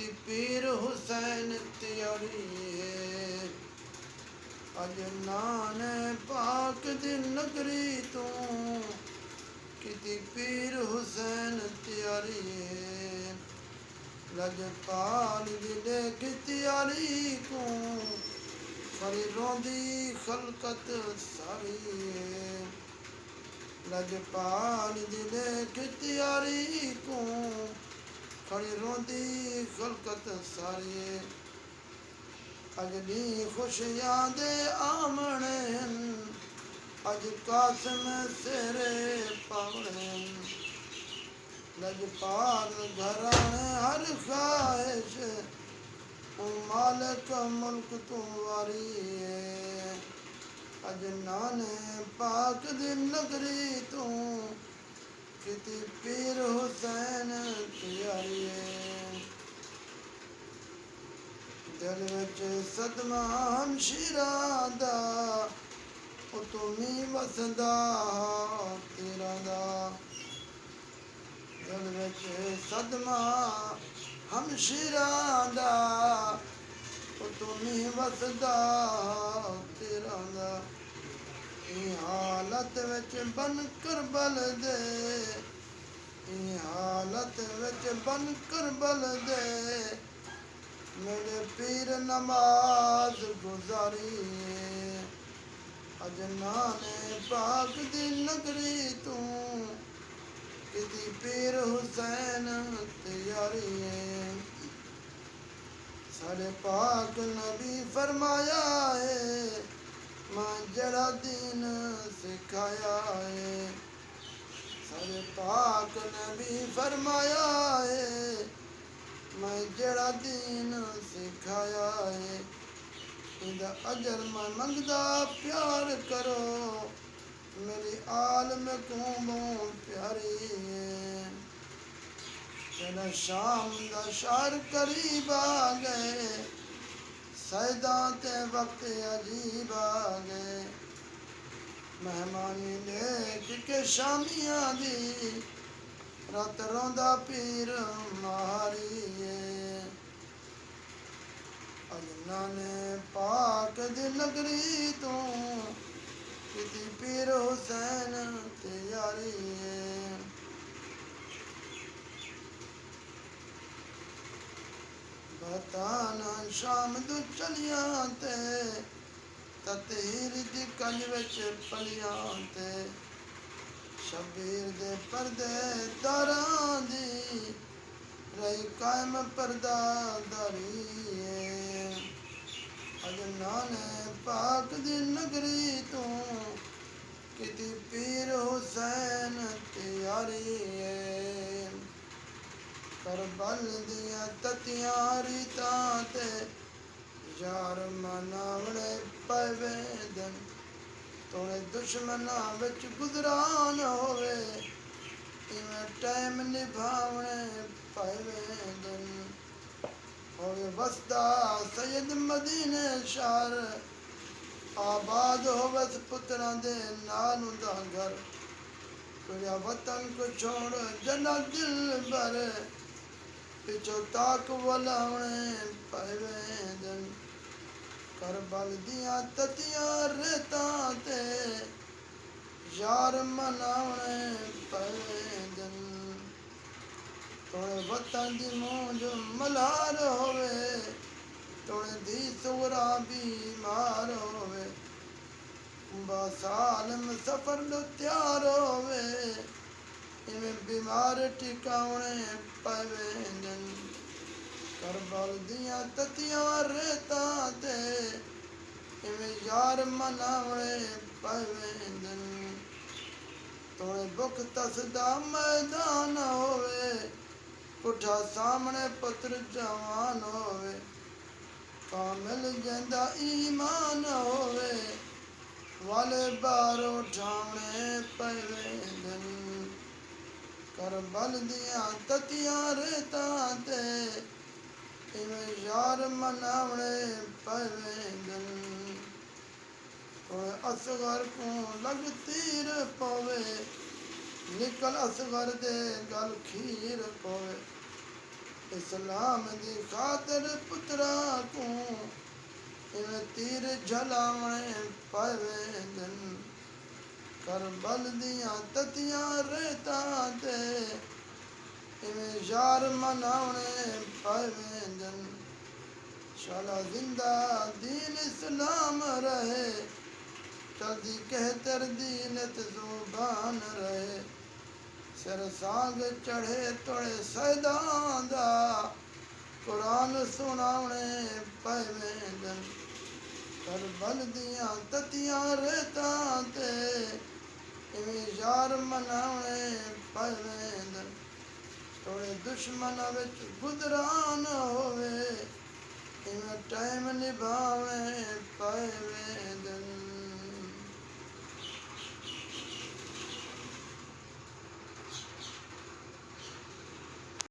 किती पीर हुसैन त्यारी अज नाने पाक दी नगरी तू किती पीर हुसैन त्यारी लजपाल दी देख त्यारी को खड़ी रोंदी खलकत सारी लजपाल दी देख त्यारी को खड़ी रोंदी खलकत सारी अजनी खुशियां दे आमणे अज कासम सेरे पावणे लजपाल घराने हर ख्वाहिश ओ मालिक मुल्क तू वारी अज नाने पाक दी नगरी तू किती पीर हुसैन त्यारी दिल विच सदमा हमशीरां दा ओ तुमी वसदा तेरा दा दिल विच सदमा हमशीरां दा ओ तुमी वसदा तेरा दा हालत विच बन करबल दे हालत विच बन करबल दे मेरे पीर नमाज गुजारी अज नाने पाक दी नगरी तू किती पीर हुसैन त्यारी साढ़े पाक नबी फरमाया है मां जड़ा दीन सिखाया है सारे पाक नबी फरमाया है मैं जड़ा दीन सिखाया है इंदा अजर मैं मंगदा प्यार करो मेरी आल में कूमो प्यारी तेरा शाम दा शार करीब आ गए सैदा ते वक्त अजीब आ गए मेहमानी लेक के शामियां दी रात रोंदा पीर मारी अज नाने पाक दी नगरी तू किती पीर हुसैन त्यारी बताना शाम दू चलियां ते ततीर दी कल विच पलियां ते शबीर दे पर्दे दारां दी रही कायम पर्दादारी अज नाने पाक दी नगरी तू किती पीर हुसैन त्यारी करबल दियां ततियां रीतां ते यार मनावणे पवेंदन तोड़े दुश्मना विच गुजरान होवे इवें टाइम निभावणे पवेंदन होवे वसदा सैयद मदीने शहर आबाद होवस पुत्रां दे नाल उंदा घर तुझा वतन को छोड़ जना दिल भर पिछो ताक वलावणे पवेंदन करबल दियां ततियां रेतां ते यार मनावणे पवेंदन तोड़े वतन दी मौज मल्हार होवे तोड़े दी सुगरा बीमार होवे बासालम सफर लो त्यार होवे इवें बीमार टिकावणे पवेंदन करबल दियां ततियां रेतां ते इवें यार मनावणे पवेंदन तोड़े बुख तसदा मैदान होवे पुठा सामने पुत्र जवान होवे कामिल जंदा ईमान होवे वाले बारो ठावणे पवेंदन करबल दियां ततियां रेतां ते इवें यार मनावणे पवेंदन असगर को लग तीर पवे निकल असगर दे गल खीर पवे इस्लाम दी खातिर पुत्रा को इवें तीर झलावणे पवेंदन करबल दियां ततियां रेतां ते इवें यार मनावणे पवेंदन शाला जिंदा दीन इस्लाम रहे चलदी कहतर दीनत जुबान रहे सिर सांग चढ़े तोड़े सैदां दा कुरान सुनावणे पवेंदन करबल दियां ततियां रेतां ते इवें यार मनावणे पवेंदन तोड़े दुश्मन विच गुदरान होवे इवें टाइम निभावणे पवेंदन।